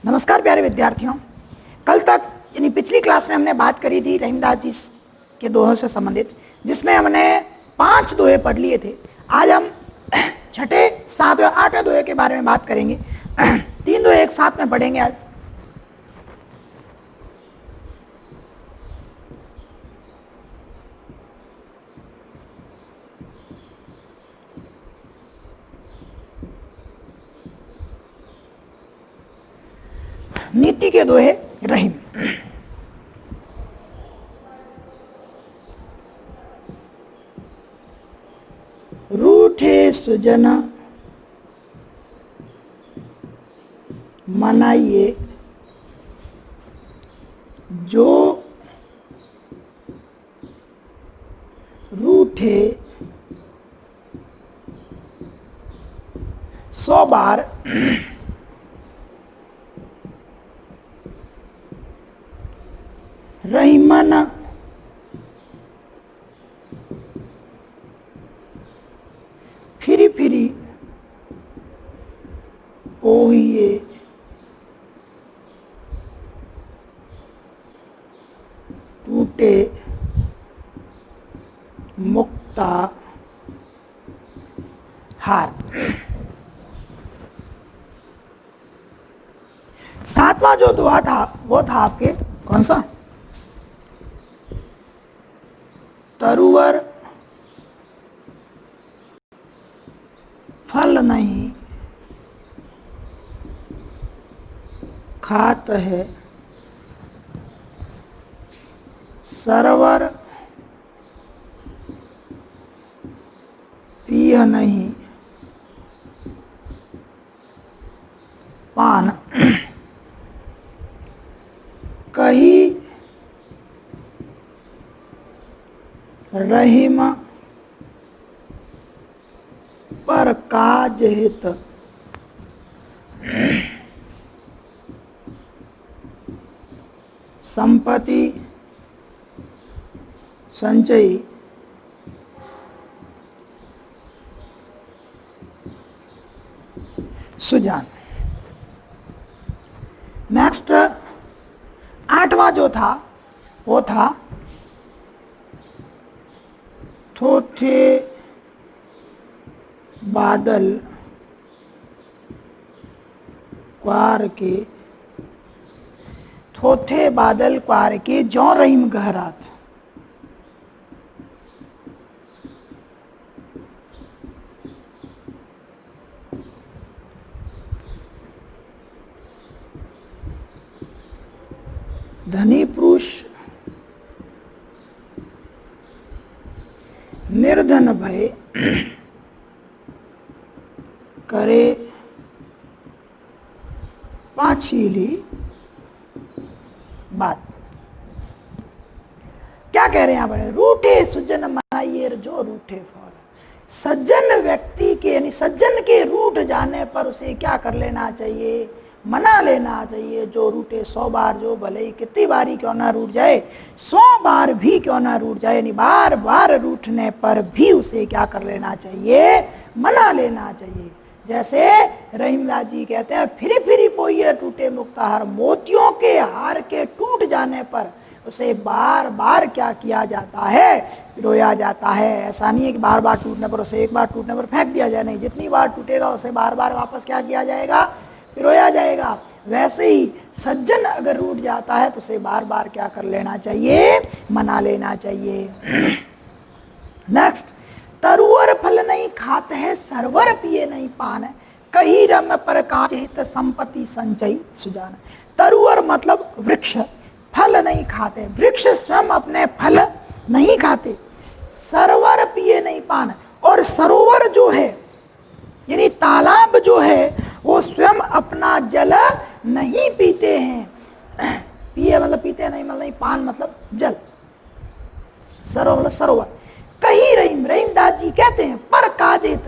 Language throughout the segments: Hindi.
नमस्कार प्यारे विद्यार्थियों। कल तक यानी पिछली क्लास में हमने बात करी थी रहीमदास जी के दोहों से संबंधित, जिसमें हमने 5 दोहे पढ़ लिए थे। आज हम छठे, 7वें, 8वें दोहे के बारे में बात करेंगे। 3 दोहे एक साथ में पढ़ेंगे आज। नीति के दोहे रहीम। रूठे सुजन मनाइए, जो रूठे 100 बार रहीमन फिरी फिरी पोहिए, टूटे मुक्ता हार। 7वां जो दोहा था वो था आपके कौन सा? तरुवर फल नहीं खात है, सरवर पिय नहीं पान। कही रहीम पर काज हित, संपत्ति संचयी सुजान। नेक्स्ट 8वां जो था वो था थोथे बादल क्वार के, थोथे बादल क्वार के जौ रहीम गहरात। धनी पुरुष निर्धन भय करे पाछीली बात। क्या कह रहे हैं यहाँ पर? रूठे सुजन मनाइए, जो रूठे फल। सज्जन व्यक्ति के यानी सज्जन के रूठ जाने पर उसे क्या कर लेना चाहिए? मना लेना चाहिए। जो रूठे 100 बार, जो भले ही कितनी बारी क्यों ना रूठ जाए, 100 बार भी क्यों ना रूठ जाए, यानी बार बार रूठने पर भी उसे क्या कर लेना चाहिए? मना लेना चाहिए। जैसे रहीमदास जी कहते हैं, फिरी फिरी पोइए टूटे मुक्ता हार। मोतियों के हार के टूट जाने पर उसे बार बार क्या किया जाता है? रोया जाता है। ऐसा नहीं है कि बार बार टूटने पर उसे, एक बार टूटने पर फेंक दिया जाए, नहीं, जितनी बार टूटेगा उसे बार बार वापस क्या किया जाएगा? रोया जाएगा। वैसे ही सज्जन अगर रूठ जाता है तो उसे बार बार क्या कर लेना चाहिए? मना लेना चाहिए। नेक्स्ट, तरुवर फल नहीं खात है, सरवर पिए नहीं पान। कही रम पर काज हित, संपत्ति संचयी सुजान। तरुवर मतलब वृक्ष, फल नहीं खाते, वृक्ष स्वयं अपने फल नहीं खाते। सरवर पिए नहीं पान, और सरोवर जो है यानी तालाब जो है वो स्वयं अपना जल नहीं पीते हैं। पिए मतलब पीते नहीं, मतलब नहीं, पान मतलब जल, सरोवर मतलब सरोवर। कहीं रहीमदास जी कहते हैं पर काज हित,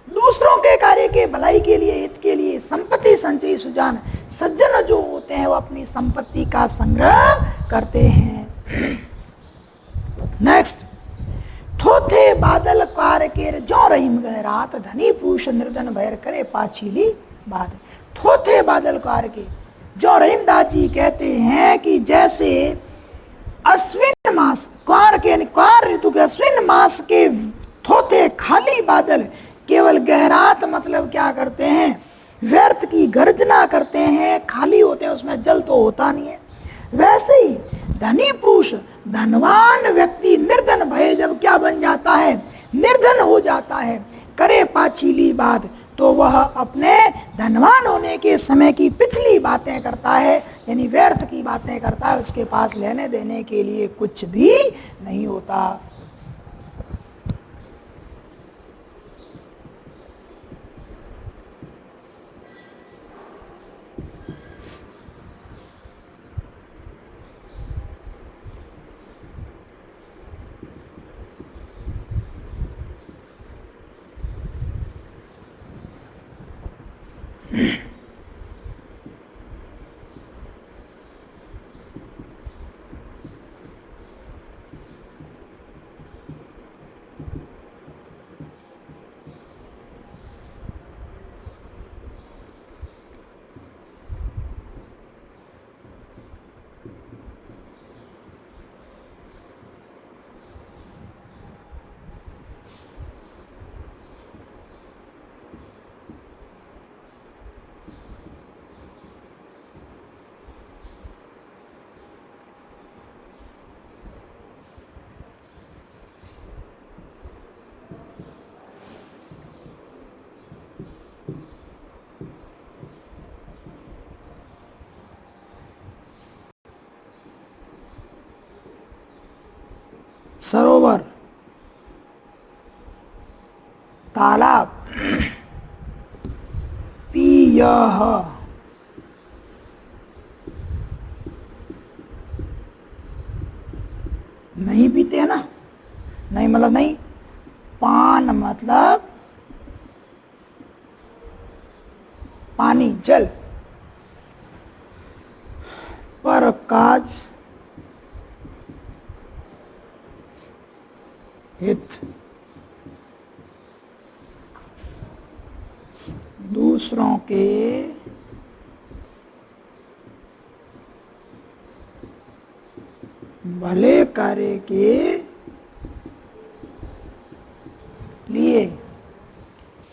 दूसरों के कार्य के भलाई के लिए, हित के लिए, संपत्ति संचयी सुजान। सज्जन जो होते हैं वो अपनी संपत्ति का संग्रह करते हैं। नेक्स्ट, थोथे बादल कार केर जो रहीम गहरात, धनी पुरुष निर्धन भैर करे पाछीली बात। थोथे बादल कार के, जो रहीमदास जी कहते हैं कि जैसे अश्विन मास क्वार ऋतु के अश्विन मास के थोथे खाली बादल केवल गहरात मतलब क्या करते हैं, व्यर्थ की गर्जना करते हैं, खाली होते हैं, उसमें जल तो होता नहीं है। वैसे ही धनी पुरुष, धनवान व्यक्ति निर्धन भय जब क्या बन जाता है, निर्धन हो जाता है, करे पाछीली बात, तो वह अपने धनवान होने के समय की पिछली बातें करता है, यानी व्यर्थ की बातें करता है, उसके पास लेने देने के लिए कुछ भी नहीं होता। सरोवर, तालाब, पियह, नहीं पीते हैं ना, नहीं मतलब नहीं, पान मतलब पानी, जल, पर काज हित, दूसरों के भले कार्य के लिए,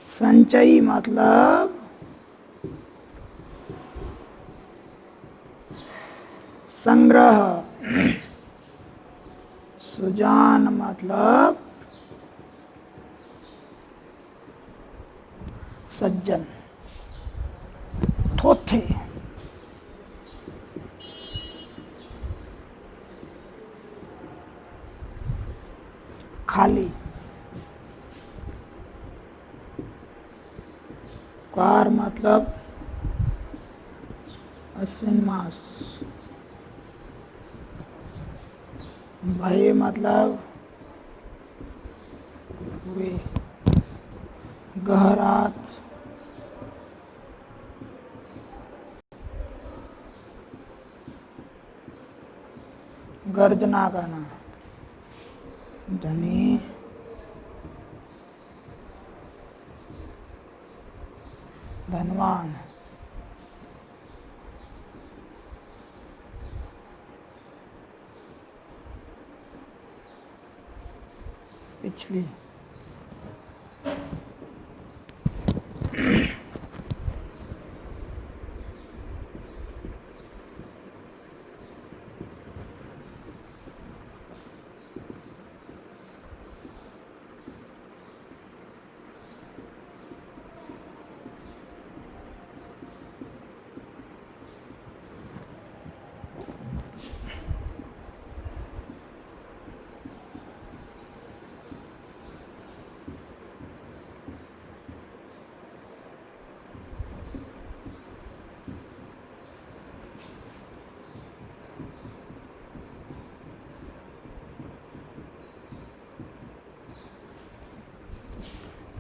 संचयी मतलब संग्रह, सुजान मतलब सज्जन, थोथे, खाली, कार मतलब अश्विन मास, भय मतलब वे, गहरात, गर्जना करना, धनी, धनवान, पिछली,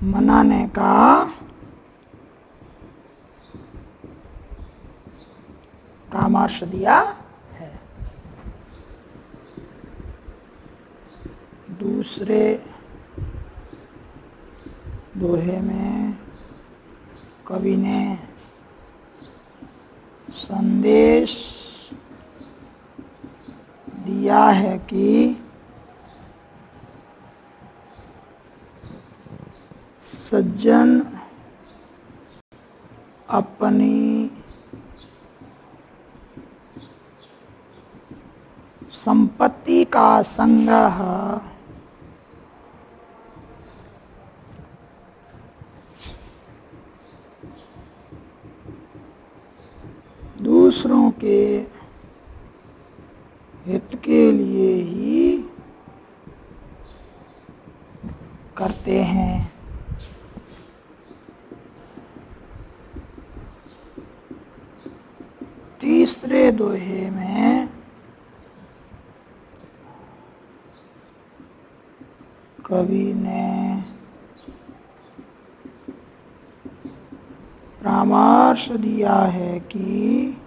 मनाने का परामर्श दिया है। दूसरे दोहे में कवि ने संदेश दिया है कि सज्जन अपनी संपत्ति का संग्रह दूसरों के हित के लिए ही करते हैं। तीसरे दोहे में कवि ने परामर्श दिया है कि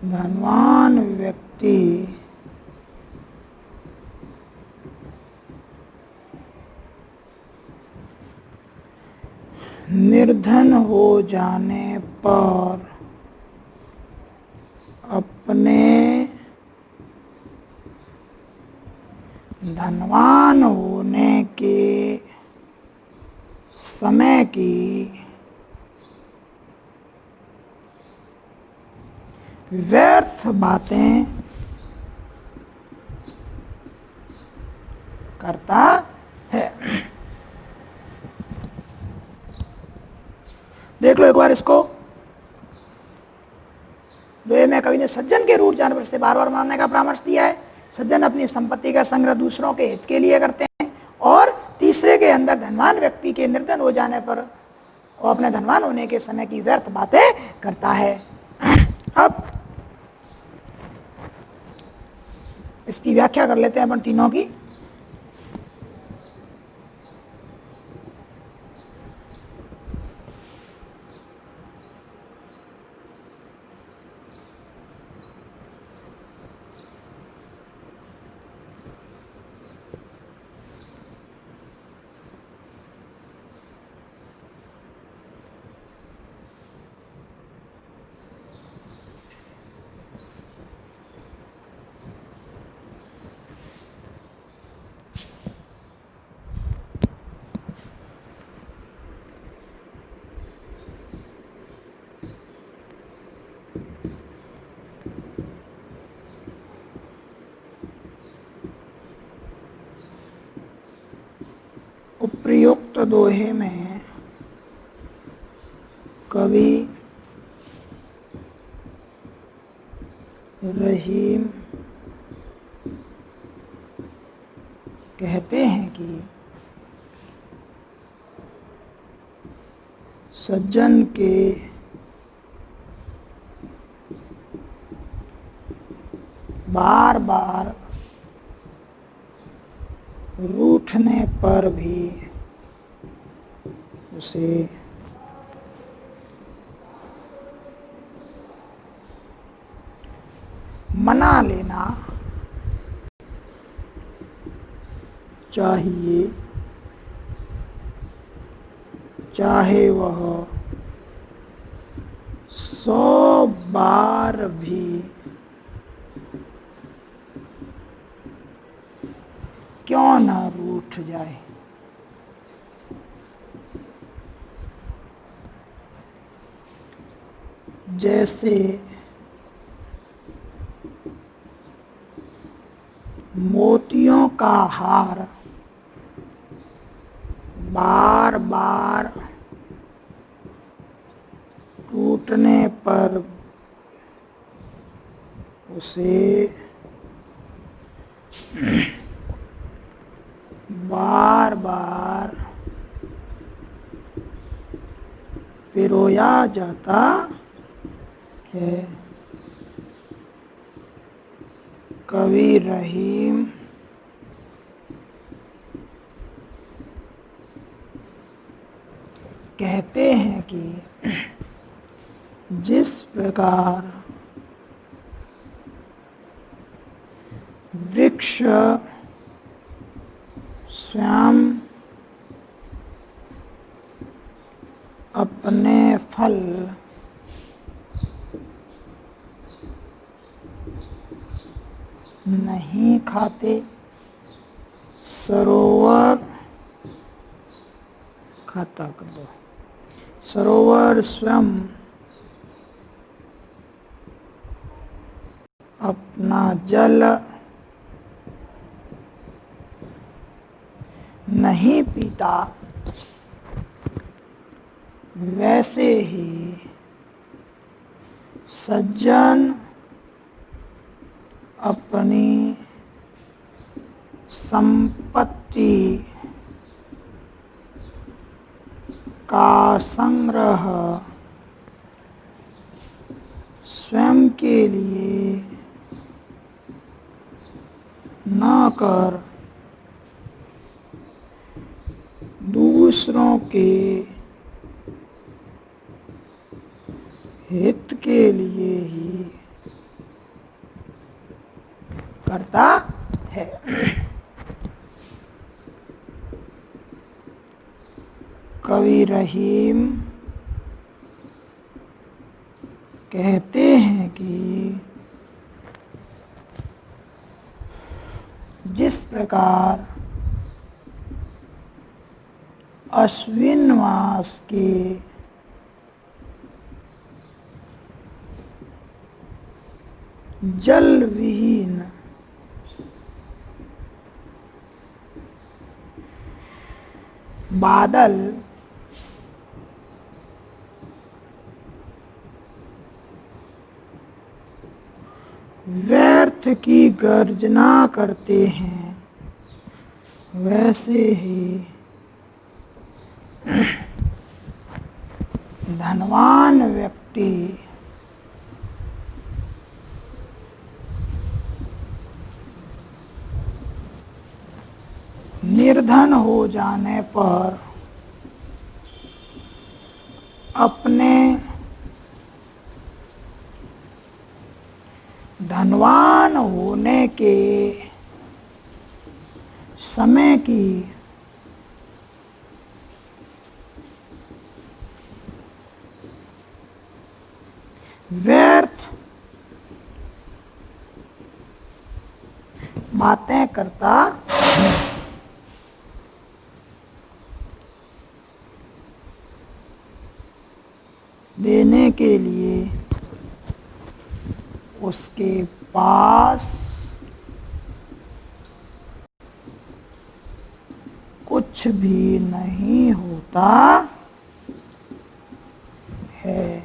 धनवान व्यक्ति निर्धन हो जाने पर अपने धनवान होने के समय की व्यर्थ बातें करता है। देख लो एक बार इसको। दोहे में कवि ने सज्जन के रूठ जाने पर से बार बार मानने का परामर्श दिया है। सज्जन अपनी संपत्ति का संग्रह दूसरों के हित के लिए करते हैं। और तीसरे के अंदर धनवान व्यक्ति के निर्धन हो जाने पर वो अपने धनवान होने के समय की व्यर्थ बातें करता है। अब इसकी व्याख्या कर लेते हैं अपन तीनों की। उपर्युक्त दोहे में कवि रहीम कहते हैं कि सज्जन के बार बार रूठने पर भी उसे मना लेना चाहिए, चाहे वह 100 बार भी क्यों न रूठ जाए। जैसे मोतियों का हार बार बार टूटने पर उसे बार बार पिरोया जाता है। कवि रहीम कहते हैं कि जिस प्रकार वृक्ष स्वयं अपने फल नहीं खाते। सरोवर खाता कर दो। सरोवर स्वयं अपना जल नहीं पीता, वैसे ही सज्जन अपनी संपत्ति का संग्रह स्वयं के लिए न कर दूसरों के हित के लिए ही करता है। कवि रहीम कहते हैं कि जिस प्रकार अश्विन मास के जल विहीन बादल व्यर्थ की गर्जना करते हैं, वैसे ही धनवान व्यक्ति निर्धन हो जाने पर अपने धनवान होने के समय की व्यर्थ बातें करता है। देने के लिए उसके पास कुछ भी नहीं होता है।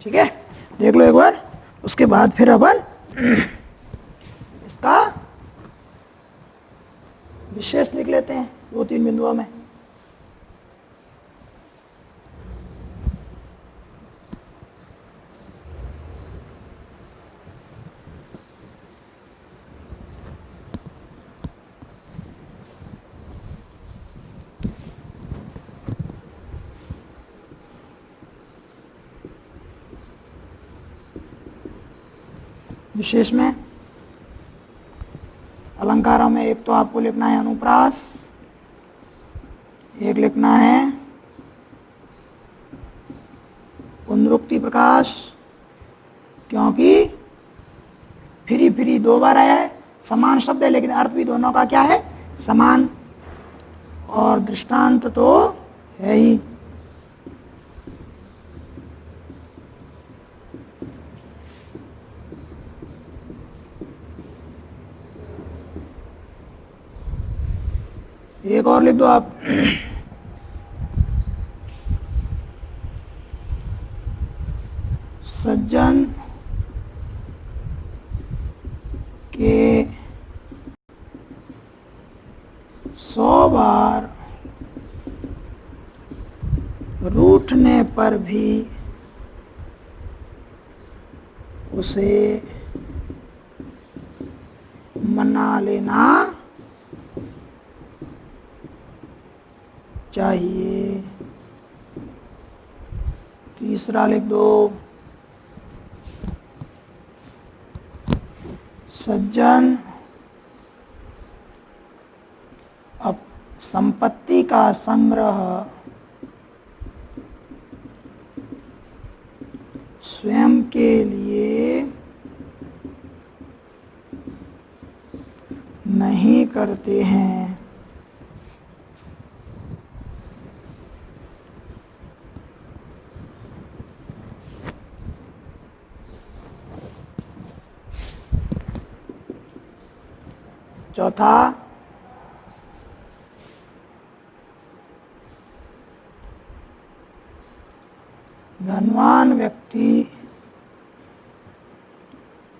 ठीक है, देख लो एक बार, उसके बाद फिर अपन इसका विशेष लिख लेते हैं 2-3 बिंदुओं में। विशेष में अलंकारों में एक तो आपको लिखना है अनुप्रास, एक लिखना है पुनरुक्ति प्रकाश, क्योंकि फिरी फिरी 2 बार आया है, समान शब्द है लेकिन अर्थ भी दोनों का क्या है, समान, और दृष्टांत तो है ही। एक और लिख दो आप, सज्जन के 100 बार रूठने पर भी उसे मना लेना चाहिए। तीसरा लिख दो, सज्जन संपत्ति का संग्रह स्वयं के लिए नहीं करते हैं, चौथा, धनवान व्यक्ति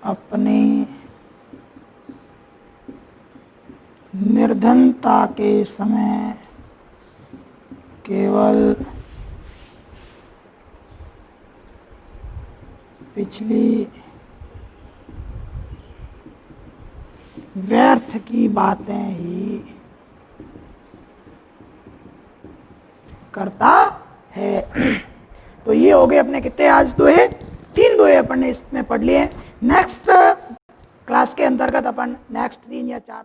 अपनी निर्धनता के समय केवल पिछली व्यर्थ की बातें ही करता है। तो ये हो गए अपने कितने आज दोहे, 3 दोहे अपन ने इसमें पढ़ लिए। नेक्स्ट क्लास के अंतर्गत अपन नेक्स्ट 3 या 4